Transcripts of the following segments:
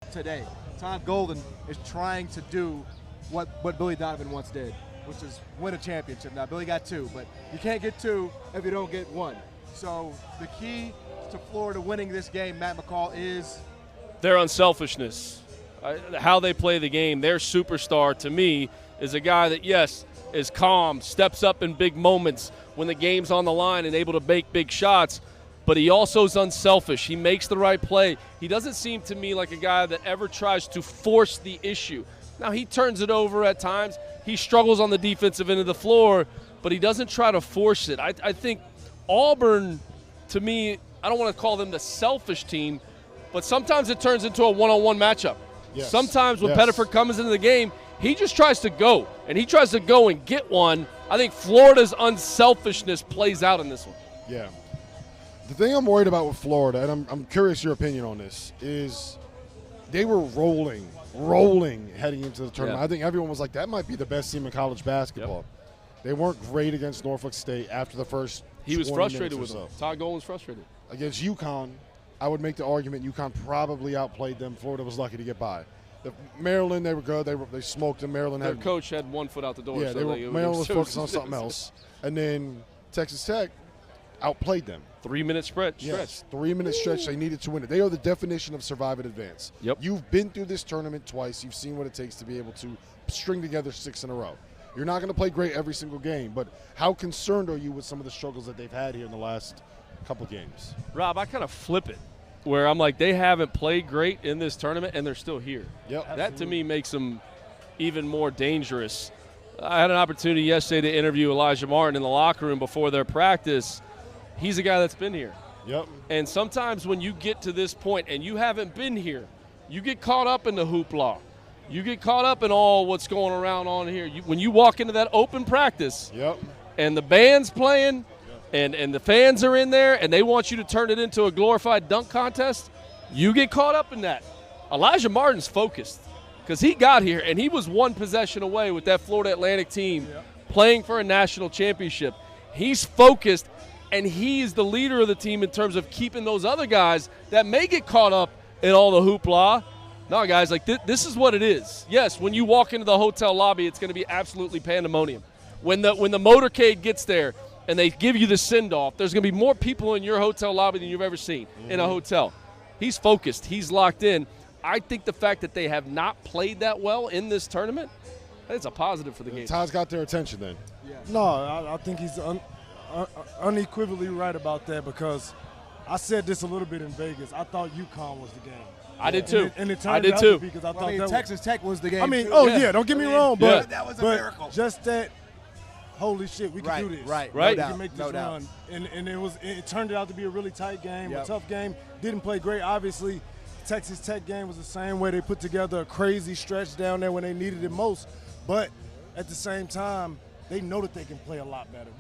today. Todd Golden is trying to do what Billy Donovan once did, which is win a championship. Now, Billy got 2, but you can't get 2 if you don't get 1. So the key to Florida winning this game, Matt McCall, is their unselfishness, how they play the game. Their superstar, to me, is a guy that, yes, is calm, steps up in big moments when the game's on the line and able to make big shots, but he also is unselfish. He makes the right play. He doesn't seem to me like a guy that ever tries to force the issue. Now, he turns it over at times. He struggles on the defensive end of the floor, but he doesn't try to force it. I think Auburn, to me, I don't want to call them the selfish team, but sometimes it turns into a one-on-one matchup. Yes. Sometimes when Pettiford comes into the game, he just tries to go, and he tries to go and get one. I think Florida's unselfishness plays out in this one. Yeah. The thing I'm worried about with Florida, and I'm curious your opinion on this, is they were rolling heading into the tournament. Yeah. I think everyone was like, that might be the best team in college basketball. Yep. They weren't great against Norfolk State after the first He was 20 frustrated with minutes or them. so. Todd Golden was frustrated. Against UConn, I would make the argument UConn probably outplayed them. Florida was lucky to get by. Maryland, they were good. They smoked them. Maryland Their coach had 1 foot out the door. Yeah, so Maryland was focused on something else. And then Texas Tech outplayed them. 3-minute stretch. Yes, 3-minute stretch. They needed to win it. They are the definition of survive and advance. Yep. You've been through this tournament twice. You've seen what it takes to be able to string together 6 in a row. You're not going to play great every single game, but how concerned are you with some of the struggles that they've had here in the last couple games? Rob, I kind of flip it, where I'm like, they haven't played great in this tournament, and they're still here. Yep. That, to me, makes them even more dangerous. I had an opportunity yesterday to interview Elijah Martin in the locker room before their practice. He's a guy that's been here. Yep. And sometimes when you get to this point and you haven't been here, you get caught up in the hoopla. You get caught up in all what's going around on here. When you walk into that open practice and the band's playing and the fans are in there and they want you to turn it into a glorified dunk contest, you get caught up in that. Elijah Martin's focused because he got here and he was 1 possession away with that Florida Atlantic team playing for a national championship. He's focused, and he's the leader of the team in terms of keeping those other guys that may get caught up in all the hoopla. No, guys, like this is what it is. Yes, when you walk into the hotel lobby, it's going to be absolutely pandemonium. When the motorcade gets there and they give you the send-off, there's going to be more people in your hotel lobby than you've ever seen in a hotel. He's focused. He's locked in. I think the fact that they have not played that well in this tournament, it's a positive for the game. Todd's got their attention then. Yeah. No, I think he's unequivocally right about that because I said this a little bit in Vegas. I thought UConn was the game. I did too. And it turned out to be because I thought Texas Tech was the game. I mean, too. don't get me wrong, but that was a miracle. Just that, holy shit, we can do this. Right. We can make this run. And it turned out to be a really tight game, a tough game. Didn't play great, obviously. Texas Tech game was the same way. They put together a crazy stretch down there when they needed it most. But at the same time, they know that they can play a lot better.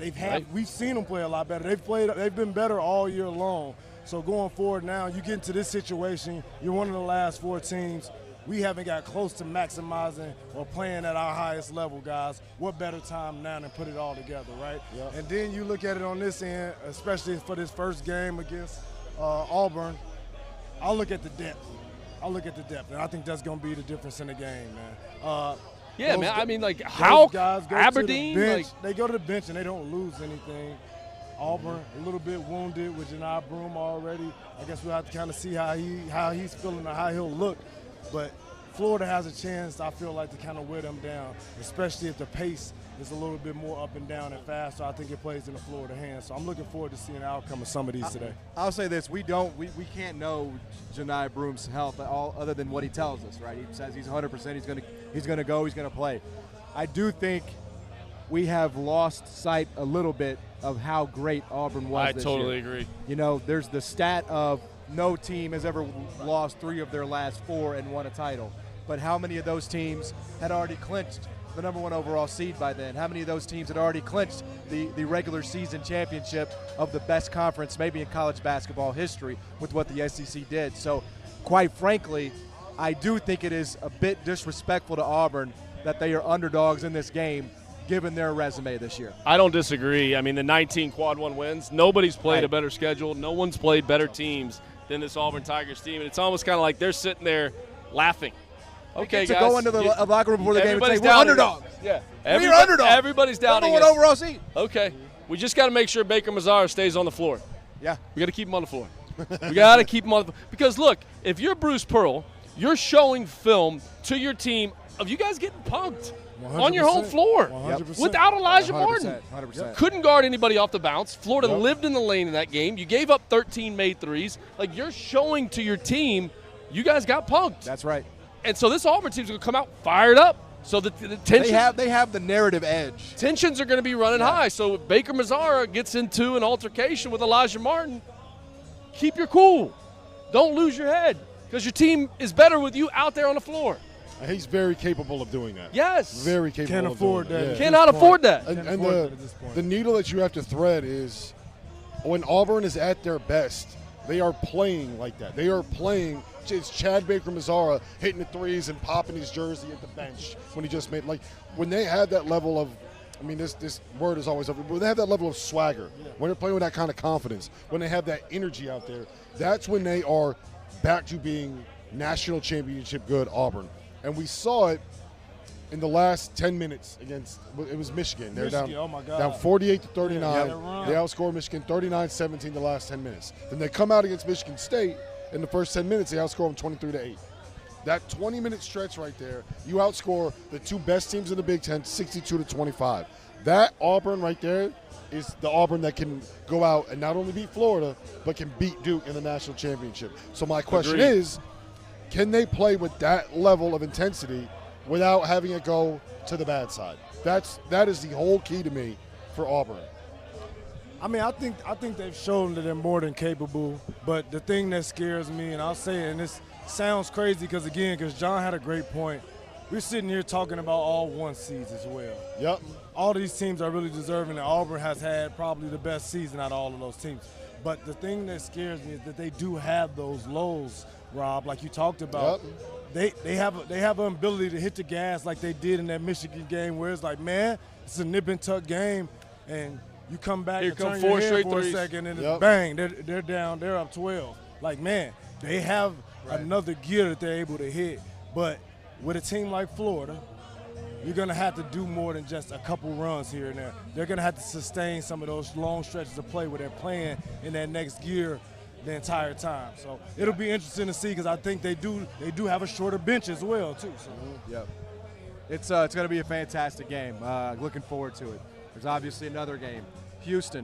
We've seen them play a lot better. They've been better all year long. So going forward now, you get into this situation, you're one of the last 4 teams. We haven't got close to maximizing or playing at our highest level, guys. What better time now than put it all together, right? Yep. And then you look at it on this end, especially for this first game against Auburn, I'll look at the depth. And I think that's going to be the difference in the game, man. Yeah, man. I mean, like, how guys go Aberdeen, to the bench, they go to the bench and they don't lose anything. Auburn a little bit wounded with Janai Broom already. I guess we'll have to kind of see how he's feeling or how he'll look. But Florida has a chance, I feel like, to kind of wear them down, especially if the pace is a little bit more up and down and fast. So I think it plays in the Florida hands. So I'm looking forward to seeing the outcome of some of these today. I'll say this: we can't know Janai Broom's health all other than what he tells us. Right? He says he's 100%. He's going to go. He's going to play. I do think we have lost sight a little bit of how great Auburn was this year. I totally agree. You know, there's the stat of no team has ever lost 3 of their last 4 and won a title. But how many of those teams had already clinched the #1 overall seed by then? How many of those teams had already clinched the regular season championship of the best conference maybe in college basketball history with what the SEC did? So, quite frankly, I do think it is a bit disrespectful to Auburn that they are underdogs in this game given their resume this year. I don't disagree. I mean, the 19 quad 1 wins, nobody's played a better schedule. No one's played better teams than this Auburn Tigers team. And it's almost kind of like they're sitting there laughing. Okay, to guys. go into the locker room before the game and say, we're down underdogs. Yeah. We're underdogs. Everybody's doubting Number us. 1 overall seed. Okay. We just got to make sure Baker Mazzara stays on the floor. Yeah. We got to keep him on the floor. We got to keep him on the floor. Because, look, if you're Bruce Pearl, you're showing film to your team of you guys getting punked on your home floor 100%. without Elijah 100%, Martin. 100%. Couldn't guard anybody off the bounce. Florida lived in the lane in that game. You gave up 13 made threes. Like, you're showing to your team you guys got punked. That's right. And so this Auburn team's going to come out fired up. So the tensions, They have the narrative edge. tensions are going to be running high. So if Baker Mazzara gets into an altercation with Elijah Martin, keep your cool. Don't lose your head because your team is better with you out there on the floor. And he's very capable of doing that. Yes. Very capable Can't of afford doing that. Yeah. Cannot afford that. And the needle that you have to thread is when Auburn is at their best, they are playing like that. They are playing. It's Chad Baker Mazzara hitting the threes and popping his jersey at the bench when he just made, like, when they have that level of, I mean, this word is always up, but when they have that level of swagger, when they're playing with that kind of confidence, when they have that energy out there, that's when they are back to being national championship good Auburn. And we saw it in the last 10 minutes against, it was Michigan. They're down 48-39. They outscored Michigan 39-17 the last 10 minutes. Then they come out against Michigan State. In the first 10 minutes, they outscore them 23-8. That 20-minute stretch right there, you outscore the two best teams in the Big Ten 62-25. That Auburn right there is the Auburn that can go out and not only beat Florida, but can beat Duke in the national championship. So my question is, can they play with that level of intensity without having it go to the bad side? That is the whole key to me for Auburn. I mean, I think they've shown that they're more than capable. But the thing that scares me, and I'll say it, and this sounds crazy because John had a great point. We're sitting here talking about all 1 seeds as well. Yep. All these teams are really deserving, and Auburn has had probably the best season out of all of those teams. But the thing that scares me is that they do have those lows, Rob, like you talked about. Yep. They have an ability to hit the gas like they did in that Michigan game, where it's like, man, it's a nip and tuck game, and you come back and turn your head for a second, and it's bang, they're down, they're up 12. Like, man, they have another gear that they're able to hit. But with a team like Florida, you're going to have to do more than just a couple runs here and there. They're going to have to sustain some of those long stretches of play where they're playing in that next gear the entire time. So it'll be interesting to see because I think they do have a shorter bench as well, too. So. Yep. It's going to be a fantastic game. Looking forward to it. There's obviously another game. Houston